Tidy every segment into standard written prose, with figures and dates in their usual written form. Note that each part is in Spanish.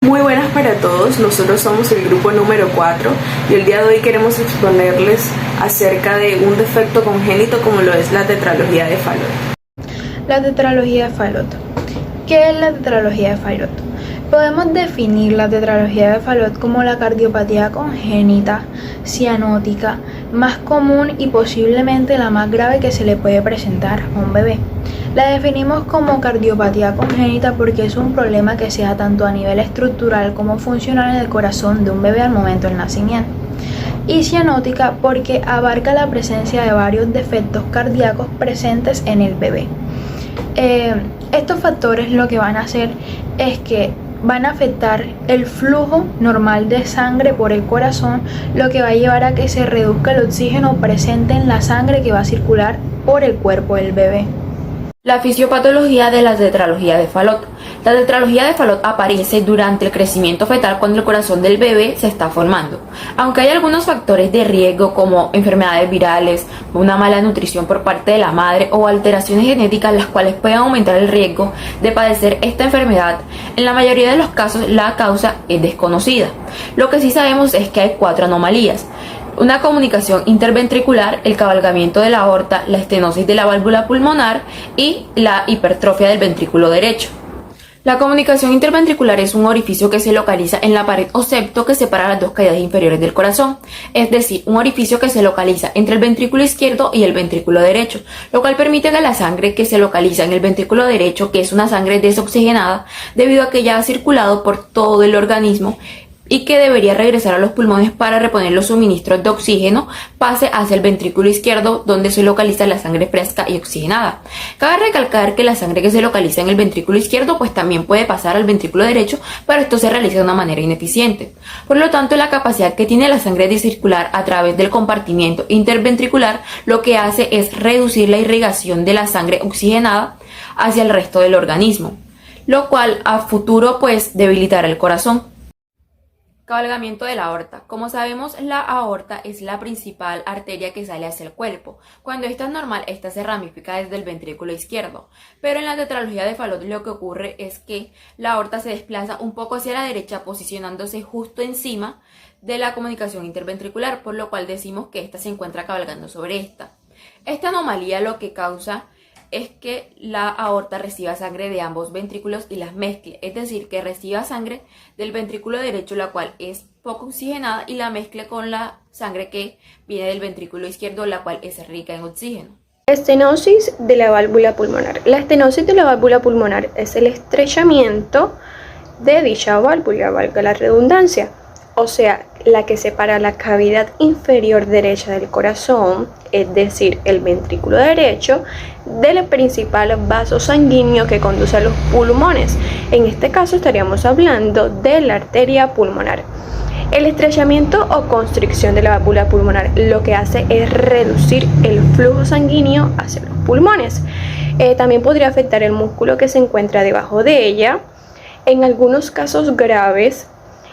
Muy buenas para todos, nosotros somos el grupo número 4 y el día de hoy queremos exponerles acerca de un defecto congénito como lo es la tetralogía de Fallot. La tetralogía de Fallot. ¿Qué es la tetralogía de Fallot? Podemos definir la tetralogía de Fallot como la cardiopatía congénita cianótica más común y posiblemente la más grave que se le puede presentar a un bebé. La definimos como cardiopatía congénita porque es un problema que se da tanto a nivel estructural como funcional en el corazón de un bebé al momento del nacimiento. Y cianótica porque abarca la presencia de varios defectos cardíacos presentes en el bebé. Estos factores lo que van a hacer es que van a afectar el flujo normal de sangre por el corazón, lo que va a llevar a que se reduzca el oxígeno presente en la sangre que va a circular por el cuerpo del bebé. La fisiopatología de la tetralogía de Fallot. La tetralogía de Fallot aparece durante el crecimiento fetal cuando el corazón del bebé se está formando. Aunque hay algunos factores de riesgo como enfermedades virales, una mala nutrición por parte de la madre o alteraciones genéticas las cuales pueden aumentar el riesgo de padecer esta enfermedad, en la mayoría de los casos la causa es desconocida. Lo que sí sabemos es que hay 4 anomalías. Una comunicación interventricular, el cabalgamiento de la aorta, la estenosis de la válvula pulmonar y la hipertrofia del ventrículo derecho. La comunicación interventricular es un orificio que se localiza en la pared o septo que separa las dos cavidades inferiores del corazón, es decir, un orificio que se localiza entre el ventrículo izquierdo y el ventrículo derecho, lo cual permite que la sangre que se localiza en el ventrículo derecho, que es una sangre desoxigenada, debido a que ya ha circulado por todo el organismo, y que debería regresar a los pulmones para reponer los suministros de oxígeno, pase hacia el ventrículo izquierdo donde se localiza la sangre fresca y oxigenada. Cabe recalcar que la sangre que se localiza en el ventrículo izquierdo pues también puede pasar al ventrículo derecho, pero esto se realiza de una manera ineficiente. Por lo tanto, la capacidad que tiene la sangre de circular a través del compartimiento interventricular lo que hace es reducir la irrigación de la sangre oxigenada hacia el resto del organismo, lo cual a futuro pues debilitará el corazón. Cabalgamiento de la aorta. Como sabemos, la aorta es la principal arteria que sale hacia el cuerpo. Cuando esta es normal, esta se ramifica desde el ventrículo izquierdo. Pero en la tetralogía de Fallot lo que ocurre es que la aorta se desplaza un poco hacia la derecha, posicionándose justo encima de la comunicación interventricular, por lo cual decimos que esta se encuentra cabalgando sobre esta. Esta anomalía lo que causa es que la aorta reciba sangre de ambos ventrículos y las mezcle, es decir, que reciba sangre del ventrículo derecho, la cual es poco oxigenada, y la mezcle con la sangre que viene del ventrículo izquierdo, la cual es rica en oxígeno. Estenosis de la válvula pulmonar. La estenosis de la válvula pulmonar es el estrechamiento de dicha válvula, valga la redundancia, o sea, la que separa la cavidad inferior derecha del corazón, es decir, el ventrículo derecho, del principal vaso sanguíneo que conduce a los pulmones. En este caso estaríamos hablando de la arteria pulmonar. El estrechamiento o constricción de la válvula pulmonar lo que hace es reducir el flujo sanguíneo hacia los pulmones. También podría afectar el músculo que se encuentra debajo de ella. En algunos casos graves,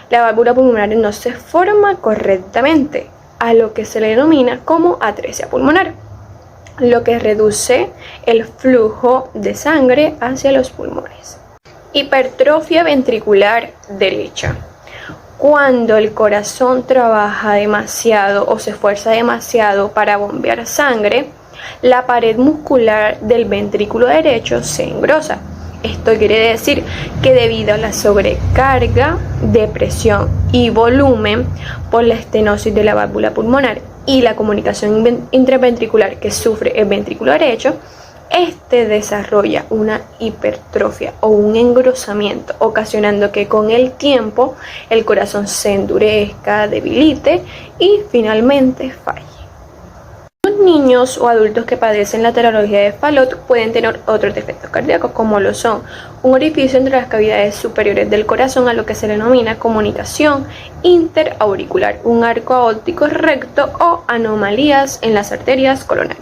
la válvula pulmonar no se forma correctamente, a lo que se le denomina como atresia pulmonar, lo que reduce el flujo de sangre hacia los pulmones. Hipertrofia ventricular derecha. Cuando el corazón trabaja demasiado o se esfuerza demasiado para bombear sangre, la pared muscular del ventrículo derecho se engrosa. Esto quiere decir que debido a la sobrecarga de presión y volumen por la estenosis de la válvula pulmonar y la comunicación intraventricular que sufre el ventrículo derecho, este desarrolla una hipertrofia o un engrosamiento, ocasionando que con el tiempo el corazón se endurezca, debilite y finalmente falle. Los niños o adultos que padecen la tetralogía de Fallot pueden tener otros defectos cardíacos, como lo son un orificio entre las cavidades superiores del corazón, a lo que se denomina comunicación interauricular, un arco aórtico recto o anomalías en las arterias coronarias.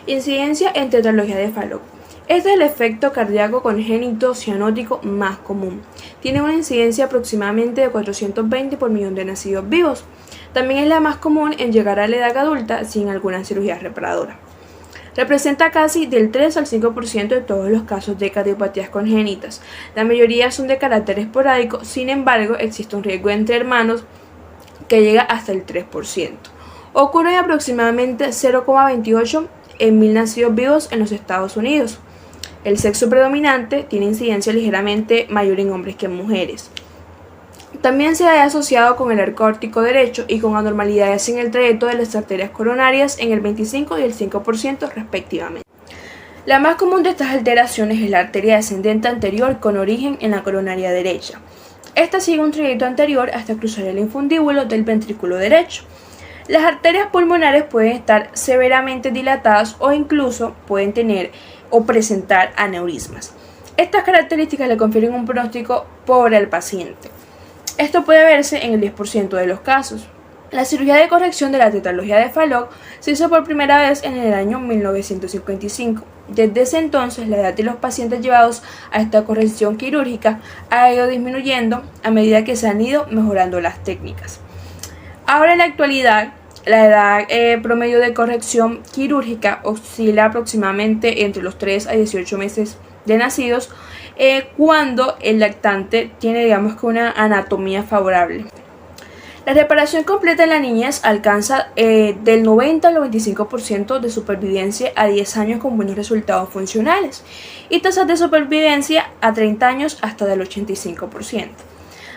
Incidencia en tetralogía de Fallot. Este es el efecto cardíaco congénito cianótico más común. Tiene una incidencia aproximadamente de 420 por millón de nacidos vivos. También es la más común en llegar a la edad adulta sin alguna cirugía reparadora. Representa casi del 3 al 5% de todos los casos de cardiopatías congénitas. La mayoría son de carácter esporádico, sin embargo, existe un riesgo entre hermanos que llega hasta el 3%. Ocurre aproximadamente 0,28 en 1000 nacidos vivos en los Estados Unidos. El sexo predominante tiene incidencia ligeramente mayor en hombres que en mujeres. También se ha asociado con el arco aórtico derecho y con anormalidades en el trayecto de las arterias coronarias en el 25 y el 5% respectivamente. La más común de estas alteraciones es la arteria descendente anterior con origen en la coronaria derecha. Esta sigue un trayecto anterior hasta cruzar el infundíbulo del ventrículo derecho. Las arterias pulmonares pueden estar severamente dilatadas o incluso pueden tener o presentar aneurismas. Estas características le confieren un pronóstico pobre al paciente. Esto puede verse en el 10% de los casos. La cirugía de corrección de la tetralogía de Fallot se hizo por primera vez en el año 1955. Desde ese entonces, la edad de los pacientes llevados a esta corrección quirúrgica ha ido disminuyendo a medida que se han ido mejorando las técnicas. Ahora, en la actualidad, la edad promedio de corrección quirúrgica oscila aproximadamente entre los 3 a 18 meses de nacidos, cuando el lactante tiene, digamos, que una anatomía favorable. La reparación completa en la niñez alcanza del 90 al 95% de supervivencia a 10 años con buenos resultados funcionales y tasas de supervivencia a 30 años hasta del 85%.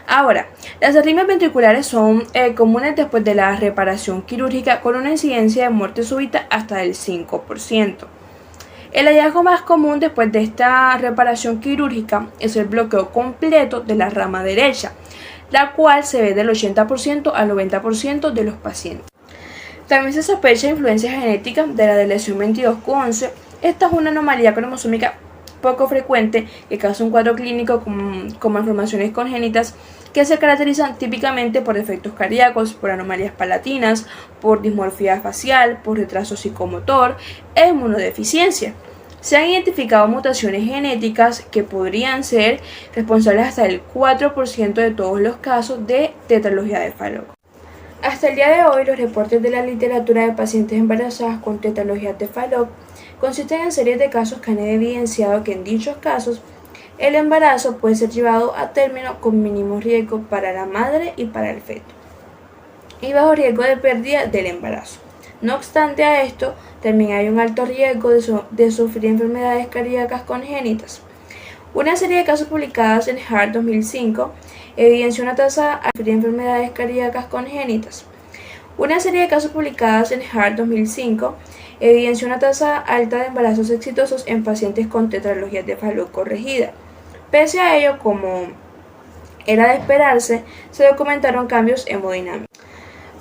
Ahora, las arritmias ventriculares son comunes después de la reparación quirúrgica con una incidencia de muerte súbita hasta del 5%. El hallazgo más común después de esta reparación quirúrgica es el bloqueo completo de la rama derecha, la cual se ve del 80% al 90% de los pacientes. También se sospecha influencia genética de la deleción 22q11. Esta es una anomalía cromosómica poco frecuente que causa un cuadro clínico con malformaciones congénitas que se caracterizan típicamente por defectos cardíacos, por anomalías palatinas, por dismorfia facial, por retraso psicomotor e inmunodeficiencia. Se han identificado mutaciones genéticas que podrían ser responsables hasta del 4% de todos los casos de tetralogía de Fallot. Hasta el día de hoy, los reportes de la literatura de pacientes embarazadas con tetralogía de Fallot consisten en series de casos que han evidenciado que en dichos casos el embarazo puede ser llevado a término con mínimo riesgo para la madre y para el feto, y bajo riesgo de pérdida del embarazo. No obstante a esto, también hay un alto riesgo de sufrir enfermedades cardíacas congénitas. Una serie de casos publicados en Heart 2005 evidenció una tasa alta de sufrir enfermedades cardíacas congénitas. Una serie de casos publicados en Heart 2005 evidenció una tasa alta de embarazos exitosos en pacientes con tetralogía de Fallot corregida. Pese a ello, como era de esperarse, se documentaron cambios hemodinámicos.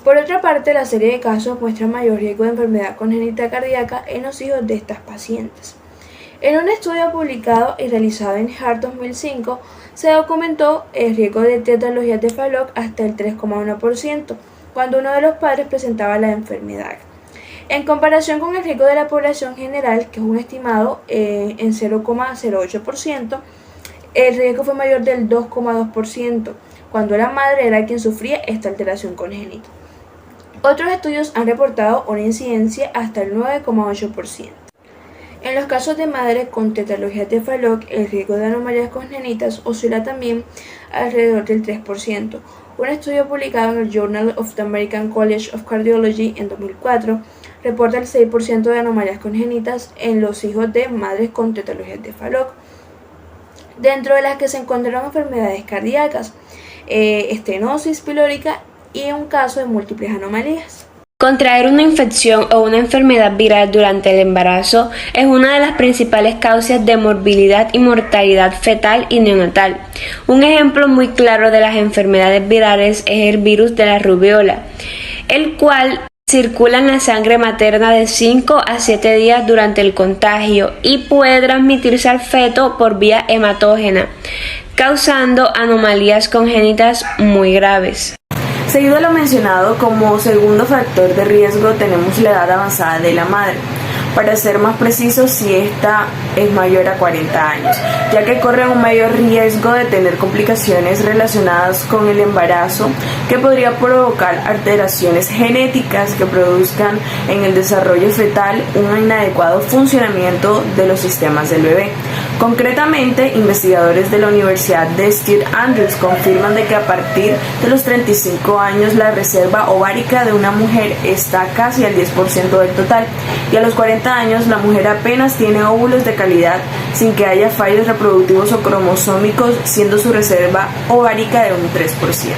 Por otra parte, la serie de casos muestra mayor riesgo de enfermedad congénita cardíaca en los hijos de estas pacientes. En un estudio publicado y realizado en Heart 2005, se documentó el riesgo de tetralogía de Fallot hasta el 3,1% cuando uno de los padres presentaba la enfermedad. En comparación con el riesgo de la población general, que es un estimado en 0,08%, el riesgo fue mayor del 2,2% cuando la madre era quien sufría esta alteración congénita. Otros estudios han reportado una incidencia hasta el 9,8%. En los casos de madres con tetralogía de Fallot, el riesgo de anomalías congénitas oscila también alrededor del 3%. Un estudio publicado en el Journal of the American College of Cardiology en 2004 reporta el 6% de anomalías congénitas en los hijos de madres con tetralogía de Fallot, dentro de las que se encontraron enfermedades cardíacas, estenosis pilórica y un caso de múltiples anomalías. Contraer una infección o una enfermedad viral durante el embarazo es una de las principales causas de morbilidad y mortalidad fetal y neonatal. Un ejemplo muy claro de las enfermedades virales es el virus de la rubiola, el cual circula en la sangre materna de 5 a 7 días durante el contagio y puede transmitirse al feto por vía hematógena, causando anomalías congénitas muy graves. Seguido de lo mencionado, como segundo factor de riesgo tenemos la edad avanzada de la madre. para ser más precisos si esta es mayor a 40 años, ya que corren un mayor riesgo de tener complicaciones relacionadas con el embarazo que podría provocar alteraciones genéticas que produzcan en el desarrollo fetal un inadecuado funcionamiento de los sistemas del bebé. Concretamente, investigadores de la Universidad de St. Andrews confirman de que a partir de los 35 años la reserva ovárica de una mujer está casi al 10% del total, y a los 40 años la mujer apenas tiene óvulos de calidad sin que haya fallos reproductivos o cromosómicos, siendo su reserva ovárica de un 3%.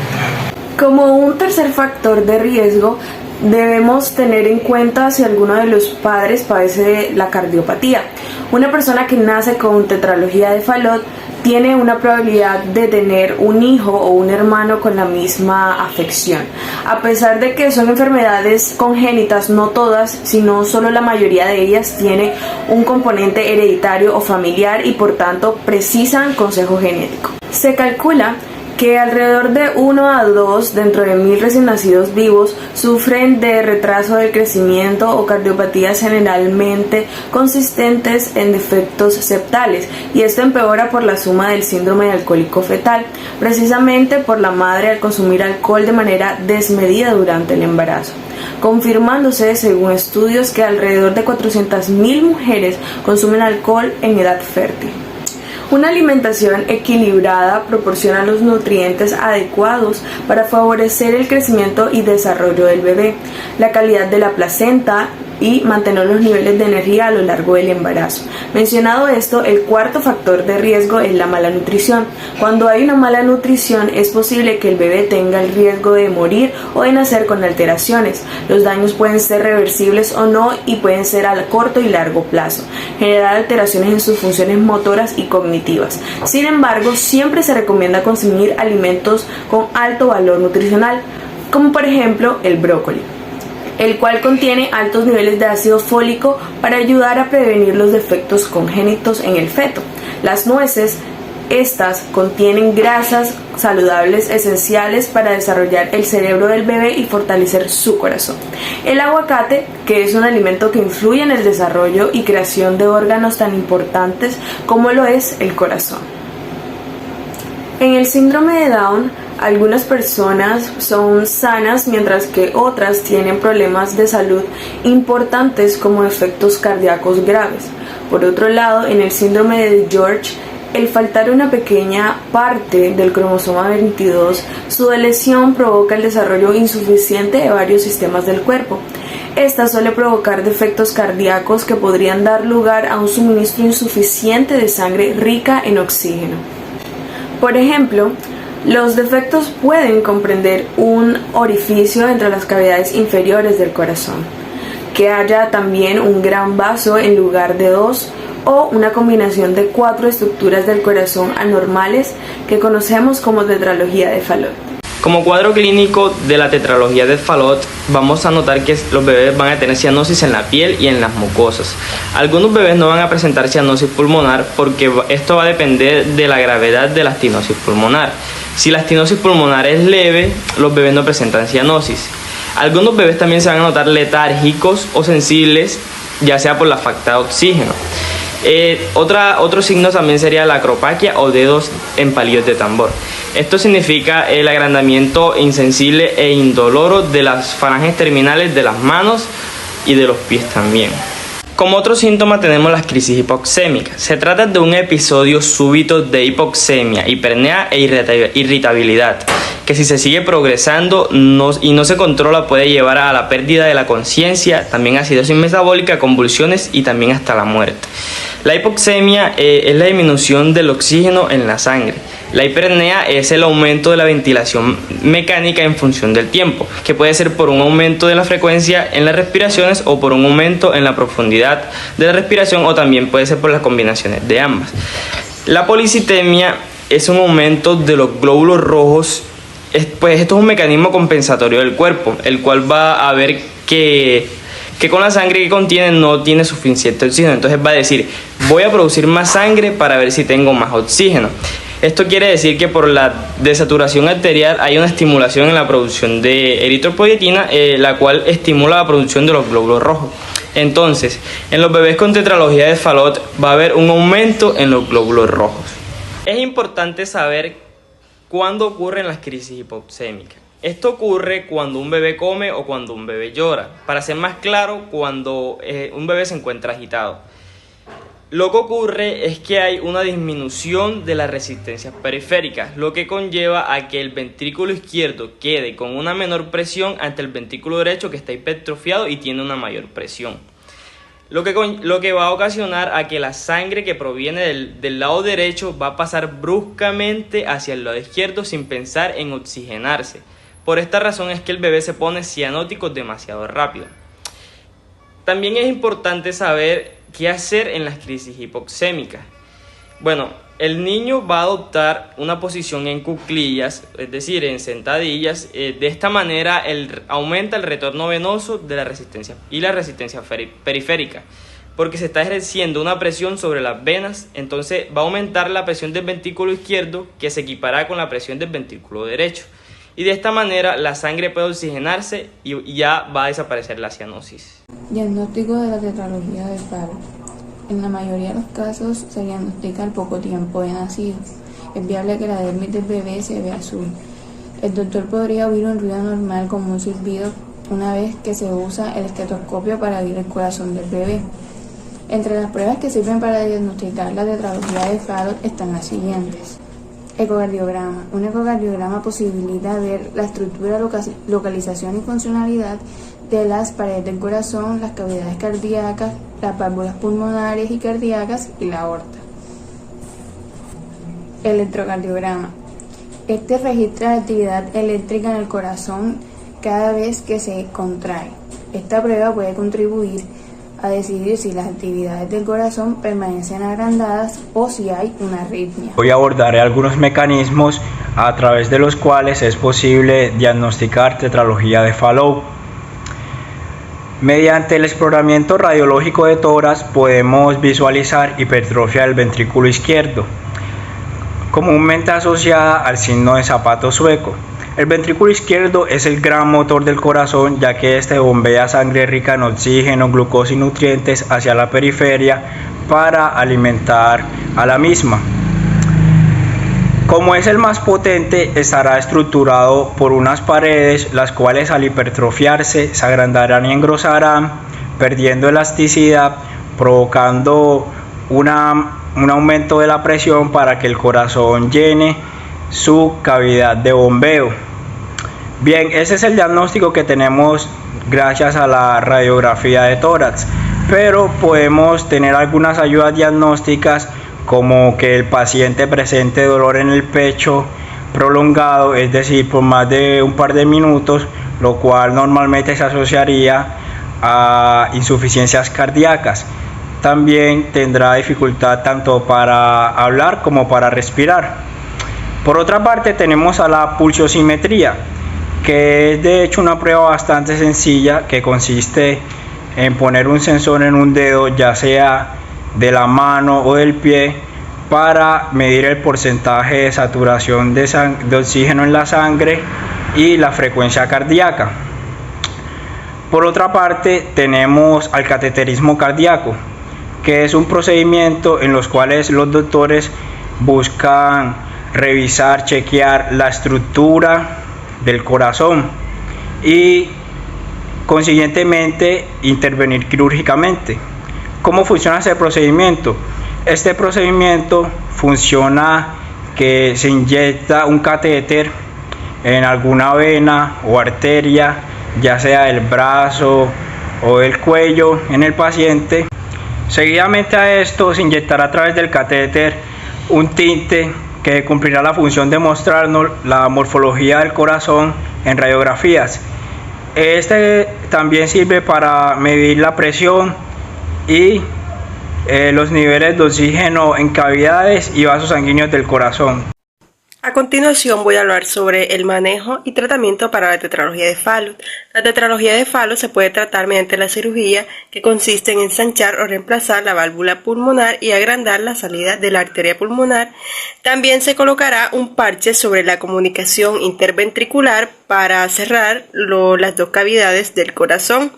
Como un tercer factor de riesgo, debemos tener en cuenta si alguno de los padres padece de la cardiopatía. Una persona que nace con tetralogía de Fallot tiene una probabilidad de tener un hijo o un hermano con la misma afección. A pesar de que son enfermedades congénitas, no todas, sino solo la mayoría de ellas tiene un componente hereditario o familiar y por tanto precisan consejo genético. Se calcula que alrededor de 1 a 2 dentro de 1000 recién nacidos vivos sufren de retraso del crecimiento o cardiopatías generalmente consistentes en defectos septales, y esto empeora por la suma del síndrome alcohólico fetal, precisamente por la madre al consumir alcohol de manera desmedida durante el embarazo, confirmándose según estudios que alrededor de 400.000 mujeres consumen alcohol en edad fértil. Una alimentación equilibrada proporciona los nutrientes adecuados para favorecer el crecimiento y desarrollo del bebé, la calidad de la placenta y mantener los niveles de energía a lo largo del embarazo. Mencionado esto, el cuarto factor de riesgo es la mala nutrición. Cuando hay una mala nutrición, es posible que el bebé tenga el riesgo de morir o de nacer con alteraciones. Los daños pueden ser reversibles o no y pueden ser a corto y largo plazo, generar alteraciones en sus funciones motoras y cognitivas. Sin embargo, siempre se recomienda consumir alimentos con alto valor nutricional, como por ejemplo el brócoli, el cual contiene altos niveles de ácido fólico para ayudar a prevenir los defectos congénitos en el feto. Las nueces, estas contienen grasas saludables esenciales para desarrollar el cerebro del bebé y fortalecer su corazón. El aguacate, que es un alimento que influye en el desarrollo y creación de órganos tan importantes como lo es el corazón. En el síndrome de Down, algunas personas son sanas mientras que otras tienen problemas de salud importantes como efectos cardíacos graves. Por otro lado, en el síndrome de George, el faltar una pequeña parte del cromosoma 22, su lesión provoca el desarrollo insuficiente de varios sistemas del cuerpo. Esta suele provocar defectos cardíacos que podrían dar lugar a un suministro insuficiente de sangre rica en oxígeno. Por ejemplo, los defectos pueden comprender un orificio entre las cavidades inferiores del corazón, que haya también un gran vaso en lugar de 2, o una combinación de 4 estructuras del corazón anormales que conocemos como tetralogía de Fallot. Como cuadro clínico de la tetralogía de Fallot, vamos a notar que los bebés van a tener cianosis en la piel y en las mucosas. Algunos bebés no van a presentar cianosis pulmonar porque esto va a depender de la gravedad de la estenosis pulmonar. Si la estenosis pulmonar es leve, los bebés no presentan cianosis. Algunos bebés también se van a notar letárgicos o sensibles, ya sea por la falta de oxígeno. Otro signo también sería la acropaquia o dedos en palillos de tambor. Esto significa el agrandamiento insensible e indoloro de las falanges terminales de las manos y de los pies también. Como otro síntoma tenemos las crisis hipoxémicas. Se trata de un episodio súbito de hipoxemia, hipernea e irritabilidad, que si se sigue progresando y no se controla puede llevar a la pérdida de la conciencia, también acidosis metabólica, convulsiones y también hasta la muerte. La hipoxemia es la disminución del oxígeno en la sangre. La hipernea es el aumento de la ventilación mecánica en función del tiempo, que puede ser por un aumento de la frecuencia en las respiraciones o por un aumento en la profundidad de la respiración, o también puede ser por las combinaciones de ambas. La policitemia es un aumento de los glóbulos rojos. Pues esto es un mecanismo compensatorio del cuerpo, el cual va a ver que con la sangre que contiene no tiene suficiente oxígeno. Entonces va a decir, voy a producir más sangre para ver si tengo más oxígeno. Esto quiere decir que por la desaturación arterial hay una estimulación en la producción de eritropoyetina, la cual estimula la producción de los glóbulos rojos. Entonces, en los bebés con tetralogía de Fallot va a haber un aumento en los glóbulos rojos. Es importante saber cuándo ocurren las crisis hipoxémicas. Esto ocurre cuando un bebé come o cuando un bebé llora. Para ser más claro, cuando un bebé se encuentra agitado. Lo que ocurre es que hay una disminución de las resistencias periféricas, lo que conlleva a que el ventrículo izquierdo quede con una menor presión ante el ventrículo derecho, que está hipertrofiado y tiene una mayor presión. Lo que va a ocasionar a que la sangre que proviene del lado derecho va a pasar bruscamente hacia el lado izquierdo sin pensar en oxigenarse. Por esta razón es que el bebé se pone cianótico demasiado rápido. También es importante saber qué hacer en las crisis hipoxémicas. Bueno, el niño va a adoptar una posición en cuclillas, es decir, en sentadillas. De esta manera aumenta el retorno venoso de la resistencia y la resistencia periférica, porque se está ejerciendo una presión sobre las venas. Entonces va a aumentar la presión del ventrículo izquierdo, que se equipará con la presión del ventrículo derecho. Y de esta manera la sangre puede oxigenarse y ya va a desaparecer la cianosis. Diagnóstico de la tetralogía de Fallot. En la mayoría de los casos se diagnostica al poco tiempo de nacido. Es viable que la dermis del bebé se vea azul. El doctor podría oír un ruido normal como un silbido una vez que se usa el estetoscopio para oír el corazón del bebé. Entre las pruebas que sirven para diagnosticar la tetralogía de Fallot están las siguientes. Ecocardiograma. Un ecocardiograma posibilita ver la estructura, localización y funcionalidad de las paredes del corazón, las cavidades cardíacas, las válvulas pulmonares y cardíacas y la aorta. Electrocardiograma. Este registra la actividad eléctrica en el corazón cada vez que se contrae. Esta prueba puede contribuir a decidir si las actividades del corazón permanecen agrandadas o si hay una arritmia. Hoy abordaré algunos mecanismos a través de los cuales es posible diagnosticar tetralogía de Fallot. Mediante el exploramiento radiológico de tórax podemos visualizar hipertrofia del ventrículo izquierdo, comúnmente asociada al signo de zapato sueco. El ventrículo izquierdo es el gran motor del corazón, ya que este bombea sangre rica en oxígeno, glucosa y nutrientes hacia la periferia para alimentar a la misma. Como es el más potente, estará estructurado por unas paredes, las cuales al hipertrofiarse se agrandarán y engrosarán, perdiendo elasticidad, provocando un aumento de la presión para que el corazón llene su cavidad de bombeo. Bien, ese es el diagnóstico que tenemos gracias a la radiografía de tórax, pero podemos tener algunas ayudas diagnósticas, como que el paciente presente dolor en el pecho prolongado, es decir, por más de un par de minutos, lo cual normalmente se asociaría a insuficiencias cardíacas. También tendrá dificultad tanto para hablar como para respirar. Por otra parte, tenemos a la pulsosimetría, que es de hecho una prueba bastante sencilla, que consiste en poner un sensor en un dedo, ya sea de la mano o del pie, para medir el porcentaje de saturación de oxígeno en la sangre y la frecuencia cardíaca. Por otra parte, tenemos al cateterismo cardíaco, que es un procedimiento en los cuales los doctores buscan revisar, chequear la estructura del corazón y consiguientemente intervenir quirúrgicamente. ¿Cómo funciona este procedimiento? Este procedimiento funciona que se inyecta un catéter en alguna vena o arteria, ya sea del brazo o del cuello en el paciente. Seguidamente a esto se inyectará a través del catéter un tinte que cumplirá la función de mostrarnos la morfología del corazón en radiografías. Este también sirve para medir la presión y los niveles de oxígeno en cavidades y vasos sanguíneos del corazón. A continuación voy a hablar sobre el manejo y tratamiento para la tetralogía de Fallot. La tetralogía de Fallot se puede tratar mediante la cirugía, que consiste en ensanchar o reemplazar la válvula pulmonar y agrandar la salida de la arteria pulmonar. También se colocará un parche sobre la comunicación interventricular para cerrar las dos cavidades del corazón.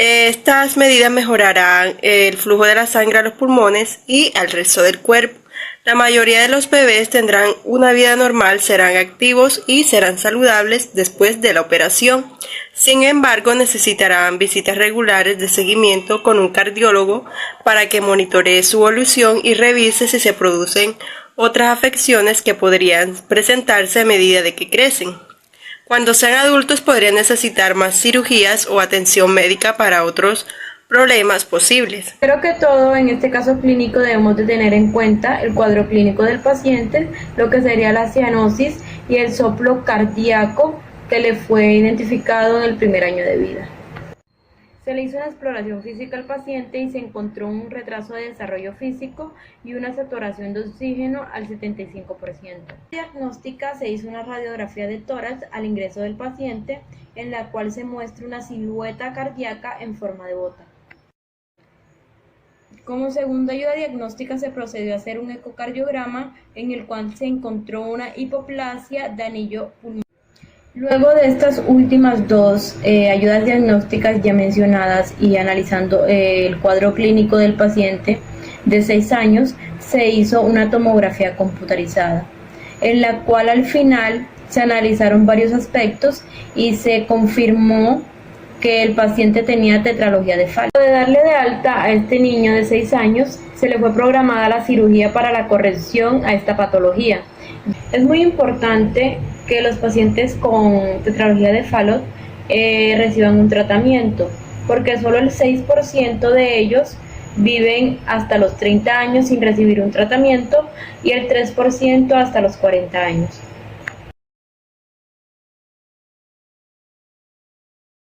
Estas medidas mejorarán el flujo de la sangre a los pulmones y al resto del cuerpo. La mayoría de los bebés tendrán una vida normal, serán activos y serán saludables después de la operación. Sin embargo, necesitarán visitas regulares de seguimiento con un cardiólogo para que monitoree su evolución y revise si se producen otras afecciones que podrían presentarse a medida de que crecen. Cuando sean adultos podrían necesitar más cirugías o atención médica para otros problemas posibles. Creo que todo en este caso clínico debemos de tener en cuenta el cuadro clínico del paciente, lo que sería la cianosis y el soplo cardíaco que le fue identificado en el primer año de vida. Se le hizo una exploración física al paciente y se encontró un retraso de desarrollo físico y una saturación de oxígeno al 75%. Diagnóstica se hizo una radiografía de tórax al ingreso del paciente, en la cual se muestra una silueta cardíaca en forma de bota. Como segunda ayuda diagnóstica se procedió a hacer un ecocardiograma en el cual se encontró una hipoplasia de anillo pulmonar. Luego de estas últimas dos ayudas diagnósticas ya mencionadas y analizando el cuadro clínico del paciente de 6 años, se hizo una tomografía computarizada, en la cual al final se analizaron varios aspectos y se confirmó que el paciente tenía tetralogía de Fallot. De darle de alta a este niño de 6 años, se le fue programada la cirugía para la corrección a esta patología. Es muy importante que los pacientes con tetralogía de Fallot reciban un tratamiento, porque solo el 6% de ellos viven hasta los 30 años sin recibir un tratamiento y el 3% hasta los 40 años.